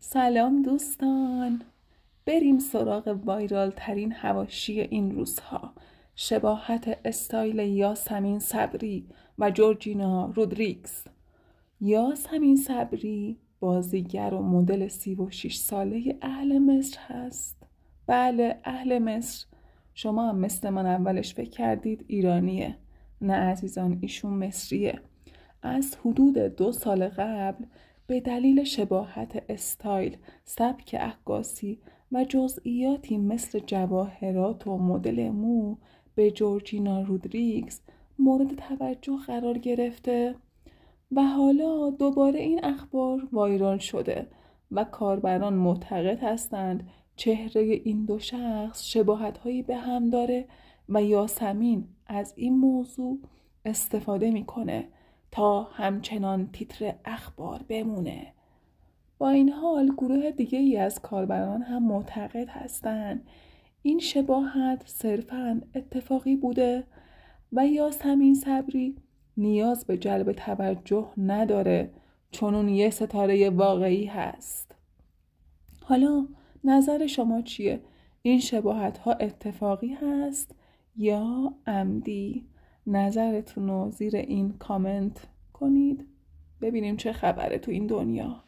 سلام دوستان، بریم سراغ وایرال ترین حواشی این روزها. شباهت استایل یاسمین صبری و جورجینا رودریگز. یاسمین صبری بازیگر و مدل 36 ساله اهل مصر هست. بله، اهل مصر. شما هم مثل من اولش فکر کردید ایرانیه. نه عزیزان، ایشون مصریه. از حدود 2 سال قبل به دلیل شباهت استایل، سبک عکاسی و جزئیاتی مثل جواهرات و مدل مو به جورجینا رودریگز مورد توجه قرار گرفته و حالا دوباره این اخبار وایرال شده و کاربران معتقد هستند چهره این دو شخص شباهت‌هایی به هم داره و یاسمین از این موضوع استفاده میکنه تا همچنان تیتر اخبار بمونه. با این حال گروه دیگه ای از کاربران هم معتقد هستند این شباهت صرفاً اتفاقی بوده و یاسمین صبری نیاز به جلب توجه نداره چون اون یه ستاره واقعی هست. حالا نظر شما چیه؟ این شباهت ها اتفاقی هست یا عمدی؟ نظرتون رو زیر این کامنت کنید ببینیم چه خبره تو این دنیا.